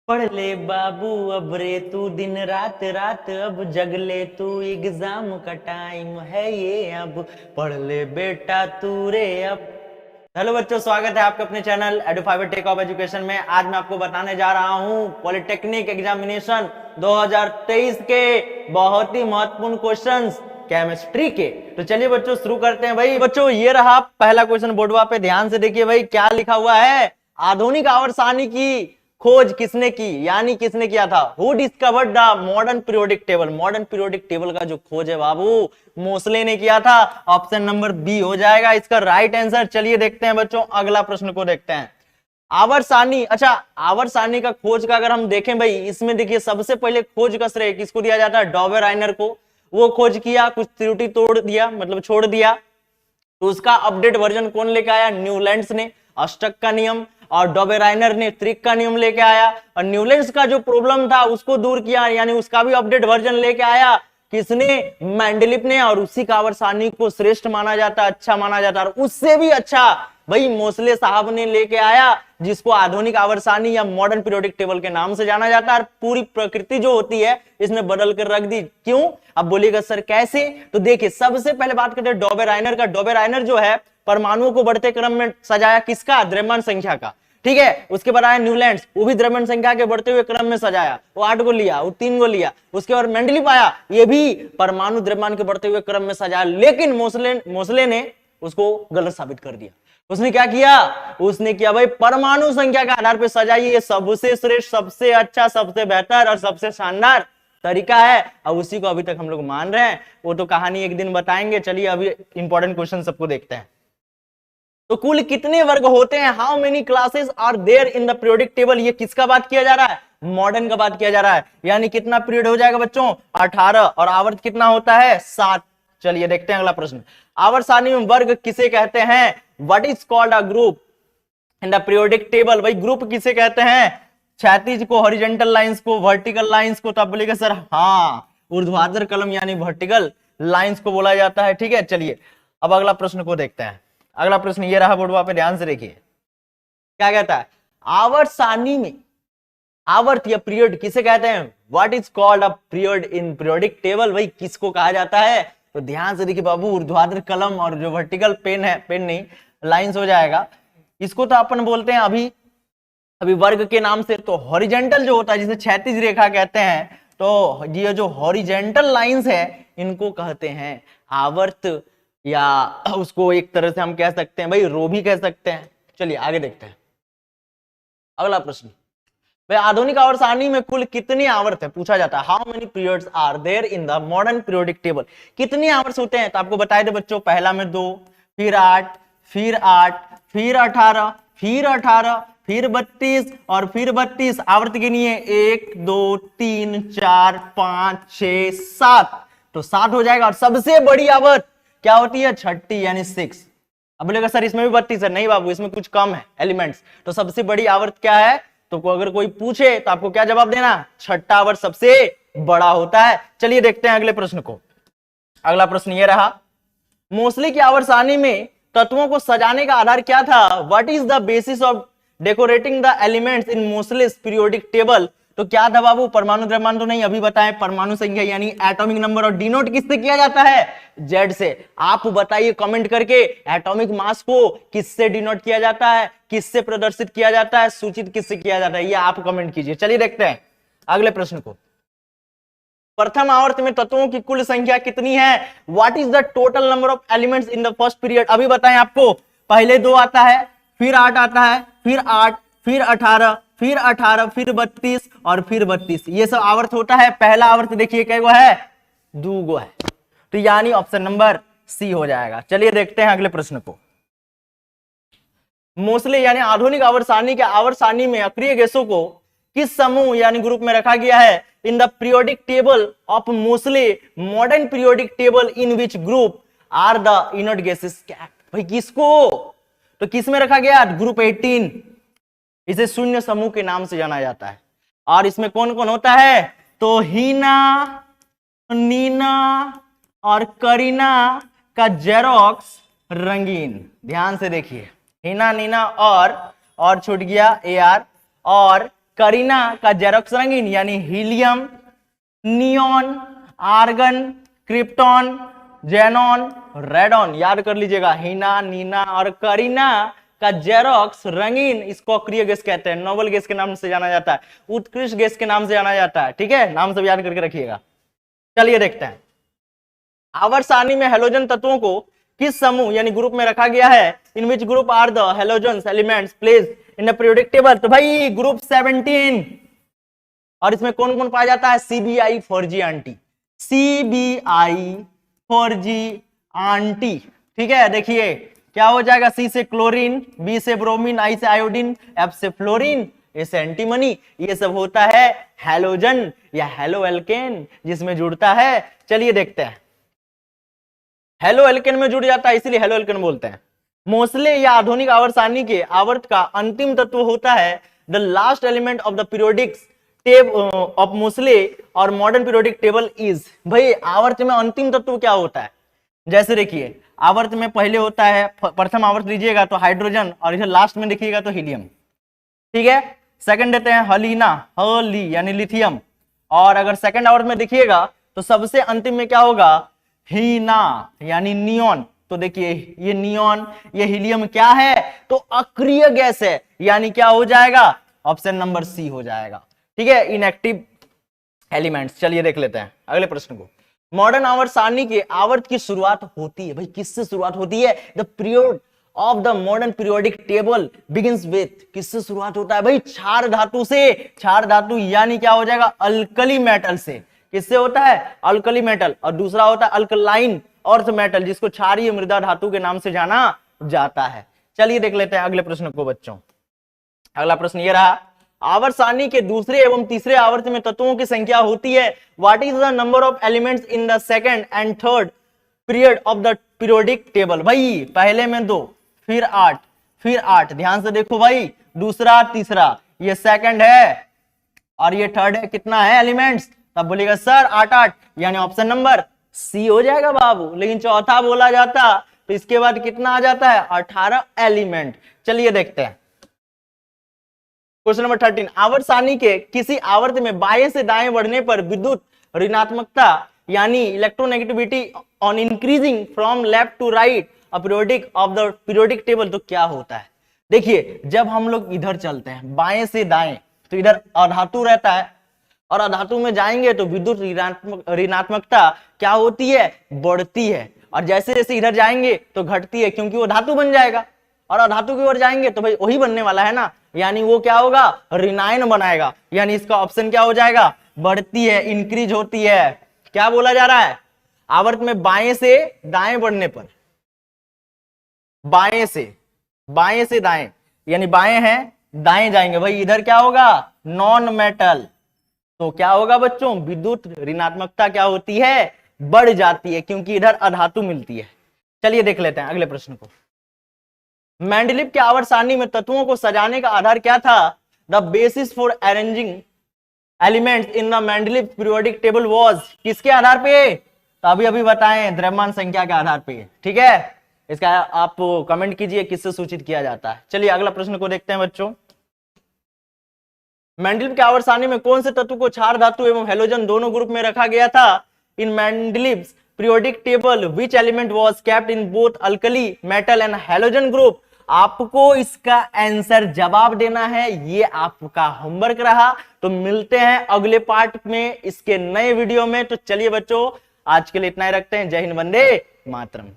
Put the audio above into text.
पढ़ ले बाबू अब रे तू दिन रात रात अब जग ले तू एग्जाम का टाइम है ये अब पढ़ ले बेटा तू रे अब। हेलो बच्चों, स्वागत है आपके अपने चैनल एडुफाइबर टेक ऑफ एजुकेशन में। आज मैं आपको बताने जा रहा हूं पॉलिटेक्निक एग्जामिनेशन 2023 के बहुत ही महत्वपूर्ण क्वेश्चंस केमिस्ट्री के। तो चलिए बच्चों शुरू करते हैं। भाई बच्चों ये रहा पहला क्वेश्चन बोर्डवा पे, ध्यान से देखिए भाई क्या लिखा हुआ है। आधुनिक आवर्त सारणी की खोज किसने की, यानी किसने किया था। Who discovered the modern periodic table. Modern periodic table का जो खोज है बाबू मोसले ने किया था। ऑप्शन नंबर बी हो जाएगा इसका राइट आंसर। चलिए देखते हैं बच्चों अगला प्रश्न को देखते हैं। आवर्त सारणी, अच्छा आवर्त सारणी का खोज का अगर हम देखें भाई, इसमें देखिए सबसे पहले खोज का श्रेय किसको दिया जाता है, डॉबेराइनर को। वो खोज किया, कुछ त्रुटि तोड़ दिया मतलब छोड़ दिया, तो उसका अपडेट वर्जन कौन लेके आया, न्यूलैंड्स ने अष्टक का नियम, और डॉबेराइनर ने त्रिक का नियम लेके आया। और न्यूलैंड्स का जो प्रॉब्लम था उसको दूर किया, यानी उसका भी अपडेट वर्जन लेके आया किसने, मेंडलीफ ने। और उसी का आवर्त सारणी को श्रेष्ठ माना जाता, अच्छा माना जाता। और उससे भी अच्छा भाई मोसले साहब ने लेके आया, जिसको आधुनिक आवर्त सारणी या मॉडर्न पीरियोडिक टेबल के नाम से जाना जाता है। और पूरी प्रकृति जो होती है इसने बदल कर रख दी। क्यों, अब बोलिएगा सर कैसे। तो देखिए सबसे पहले बात करते हैं डॉबेराइनर का। डॉबेराइनर जो है परमाणुओं को बढ़ते क्रम में सजाया किसका, द्रव्यमान संख्या का, ठीक है। उसके बाद आया न्यूलैंड्स, वो भी द्रव्यमान संख्या के बढ़ते हुए क्रम में सजाया, वो 8 को लिया, वो 3 को लिया। उसके बाद मेंडलीफ आया, ये भी परमाणु द्रव्यमान के बढ़ते हुए क्रम में सजाया, लेकिन मोसले ने उसको गलत साबित कर दिया। उसने क्या किया, उसने किया भाई परमाणु संख्या के आधार पर सजाइए, ये सबसे श्रेष्ठ, सबसे अच्छा, सबसे बेहतर और सबसे शानदार तरीका है। अब उसी को अभी तक हम लोग मान रहे हैं, वो तो कहानी एक दिन बताएंगे। चलिए अभी इंपॉर्टेंट क्वेश्चन सबको देखते हैं। तो कुल कितने वर्ग होते हैं, how many classes are there in the periodic table. ये किसका बात किया जा रहा है, मॉडर्न का बात किया जा रहा है। यानी कितना पीरियड हो जाएगा बच्चों, 18, और आवर्त कितना होता है, 7। चलिए देखते हैं अगला प्रश्न। आवर्त सारणी में वर्ग किसे कहते हैं, what is called a group in the periodic table. भाई ग्रुप किसे कहते हैं, क्षैतिज को, हॉरिजॉन्टल लाइंस को, वर्टिकल लाइंस को। तो आप बोलेगा सर हाँ, ऊर्ध्वाधर कलम यानी वर्टिकल लाइंस को बोला जाता है, ठीक है। चलिए अब अगला प्रश्न को देखते हैं। अगला प्रश्न ये रहा बोर्ड पे, ध्यान से देखिए क्या कहता है। आवर्त सारणी में आवर्त या पीरियड किसे कहते हैं, what is called a period in periodic table. भाई किसको कहा जाता है, तो ध्यान से देखिए बाबू, ऊर्ध्वाधर कलम और जो वर्टिकल पेन है, पेन नहीं लाइंस हो जाएगा, इसको तो अपन बोलते हैं अभी अभी वर्ग के नाम से। तो हॉरिजेंटल जो होता है जिसे क्षैतिज रेखा कहते हैं, तो ये जो हॉरिजेंटल लाइंस है इनको कहते हैं आवर्त, या उसको एक तरह से हम कह सकते हैं भाई रो भी कह सकते हैं। चलिए आगे देखते हैं अगला प्रश्न। भाई आधुनिक आवर्त सारणी में कुल कितनी आवर्त है पूछा जाता है, how many periods are there in the modern periodic table. कितनी आवर्त होते हैं, तो आपको बताए थे बच्चों, पहला में 2, फिर 8, फिर 8, फिर 18, फिर 18, फिर 32 और फिर 32। आवर्त गिनिए 1 2 3 4 5 6 7, तो 7 हो जाएगा। और सबसे बड़ी आवर्त क्या होती है, छठी यानी 6। अब बोलेगा सर इसमें भी 32 है, नहीं बाबू इसमें कुछ कम है एलिमेंट्स। तो सबसे बड़ी आवर्त क्या है, तो अगर कोई पूछे तो आपको क्या जवाब देना, छठा आवर्त सबसे बड़ा होता है। चलिए देखते हैं अगले प्रश्न को। अगला प्रश्न ये रहा, मोसले की आवर्त सारणी में तत्वों को सजाने का आधार क्या था, what is the basis of decorating the elements in Moseley's periodic table. तो क्या था बाबू, परमाणु द्रव्यमान तो नहीं, अभी बताएं परमाणु संख्या यानी एटॉमिक नंबर। और डिनोट किससे किया जाता है, जेड से। आप बताइए कमेंट करके एटॉमिक मास को किससे डिनोट किया जाता है, किससे प्रदर्शित किया जाता है, सूचित किससे किया जाता है, ये आप कमेंट कीजिए। चलिए देखते हैं अगले प्रश्न को। प्रथम आवर्त में तत्वों की कुल संख्या कितनी है, what is the total number of elements in the first period. अभी बताएं आपको, पहले 2 आता है, फिर 8 आता है, फिर 8, फिर 18, फिर 18, फिर 32 और फिर 32। ये सब आवर्त होता है। पहला आवर्त देखिए कैगो है, 2 है, तो यानी ऑप्शन नंबर सी हो जाएगा। चलिए देखते हैं अगले प्रश्न को। मोसले यानी आधुनिक आवर्त सारणी के आवर्त सारणी में अक्रिय गैसों को किस समूह यानी ग्रुप में रखा गया है, in the periodic table of Moseley modern periodic table in which group are the inert gases kept. भाई किसको, तो किस में रखा गया, ग्रुप 18। इसे शून्य समूह के नाम से जाना जाता है। और इसमें कौन कौन होता है, तो हीना, नीना और करीना का जेरोक्स रंगीन। ध्यान से देखिए, हीना, नीना और छूट गया AR, और करीना का जेरोक्स रंगीन यानी helium, neon, argon, krypton, xenon, radon. याद कर लीजिएगा, हीना, नीना और करीना का जेरोक्स रंगीन, इसको अक्रिय गैस कहते हैं, नोबल गैस के नाम से जाना जाता है, उत्कृष्ट गैस के नाम से जाना जाता है। ठीक है, नाम सब याद करके रखिएगा। चलिए देखते हैं, आवर्त सारणी में हेलोजन तत्वों को किस समूह यानी ग्रुप में रखा गया है? In which group are the halogens elements placed in the periodic table? तो भाई ग्रुप 17। और इसमें कौन कौन पाया जाता है? CBI 4G aunty, CBI 4G aunty. ठीक है, देखिए क्या हो जाएगा, C से क्लोरीन, B से ब्रोमीन, I से आयोडीन, F से फ्लोरीन, A से एंटीमनी। ये सब होता है हेलोजन या हेलो एल्केन जिसमें जुड़ता है। चलिए देखते हैं, हेलो एल्केन में जुड़ जाता है इसलिए हेलो एल्केन बोलते हैं। मोस्ले या आधुनिक आवर्त सारणी के आवर्त का अंतिम तत्व होता है the last element of the periodic table of Moseley और मॉडर्न पीरियोडिक टेबल इज। भाई आवर्त में अंतिम तत्व क्या होता है? जैसे देखिए, आवर्त में पहले होता है, प्रथम आवर्त लीजिएगा तो हाइड्रोजन, और इसे लास्ट में देखिएगा तो हीलियम। ठीक है, सेकंड देते हैं हलीना, हली यानी लिथियम, और अगर सेकंड आवर्त में देखिएगा तो सबसे अंतिम में क्या होगा? हीना यानी नियॉन। तो देखिए ये नियॉन, ये हीलियम क्या है? तो अक्रिय गैस है, यानी क्या हो जाएगा? ऑप्शन नंबर सी हो जाएगा। ठीक है, इनएक्टिव एलिमेंट्स। चलिए देख लेते हैं अगले प्रश्न को। मॉडर्न आवर्त सारणी के आवर्त की शुरुआत होती है, भाई किससे शुरुआत होती है? The period of the modern periodic table begins with, किससे शुरुआत होता है? भाई क्षार धातु से। क्षार धातु यानी क्या हो जाएगा? अल्कली मेटल से। किससे होता है? Alkali metal. और दूसरा होता है अल्कलाइन अर्थ मेटल, जिसको क्षारीय मृदा धातु के नाम से जाना जाता है। चलिए देख लेते हैं अगले प्रश्न को बच्चों। अगला प्रश्न ये रहा, आवर्त सारणी के दूसरे एवं तीसरे आवर्त में तत्वों की संख्या होती है। What is the number of elements in the second and third period of the periodic table? भाई पहले में 2, फिर 8, फिर 8। ध्यान से देखो भाई, दूसरा तीसरा, ये सेकंड है और ये थर्ड है। कितना है एलिमेंट्स? तब बोलेगा सर 8 8, यानी ऑप्शन नंबर सी हो जाएगा बाबू। लेकिन चौथा बोला जाता तो इसके बाद कितना आ जाता है? 18 एलिमेंट। चलिए देखते हैं क्वेश्चन नंबर 13। आवर्त सारणी के किसी आवर्त में बाएं से दाएं बढ़ने पर विद्युत ऋणात्मकता यानी electronegativity on increasing from left to right a periodic of the periodic table, तो क्या होता है? देखिए जब हम लोग इधर चलते हैं बाएं से दाएं तो इधर अधातु रहता है, और अधातु में जाएंगे तो विद्युत ऋणात्मकता क्या होती है? बढ़ती है। और जैसे जैसे इधर जाएंगे तो घटती है, क्योंकि वो धातु बन जाएगा। और अधातु की ओर जाएंगे तो भाई वही बनने वाला है ना, यानी वो क्या होगा? ऋणायन बनाएगा। यानी इसका ऑप्शन क्या हो जाएगा? बढ़ती है, इंक्रीज होती है। क्या बोला जा रहा है? आवर्त में बाएं से दाएं बढ़ने पर, बाएं से दाएं, यानी बाएं है दाएं जाएंगे, भाई इधर क्या होगा? Non metal. तो क्या होगा बच्चों? विद्युत ऋणात्मकता क्या होती है? बढ़ जाती है, क्योंकि इधर अधातु मिलती है। चलिए देख लेते हैं अगले प्रश्न को। मेंडलीव के आवर्त सारणी में तत्वों को सजाने का आधार क्या था? The basis for arranging elements in the Mendeleev periodic table was, किसके आधार पे? तो अभी बताएं, द्रव्यमान संख्या के आधार पे। ठीक है, इसका आप कमेंट कीजिए किससे सूचित किया जाता है। चलिए अगला प्रश्न को देखते हैं बच्चों। मेंडलीव के आवर्त सारणी में कौन से तत्व को क्षार धातु एवं हेलोजन दोनों ग्रुप में रखा गया था? In Mendeleev periodic table which element was kept in both alkali metal and halogen group? आपको इसका आंसर जवाब देना है, ये आपका होमवर्क रहा। तो मिलते हैं अगले पार्ट में इसके नए वीडियो में। तो चलिए बच्चों आज के लिए इतना ही रखते हैं। जय हिंद, वंदे मातरम।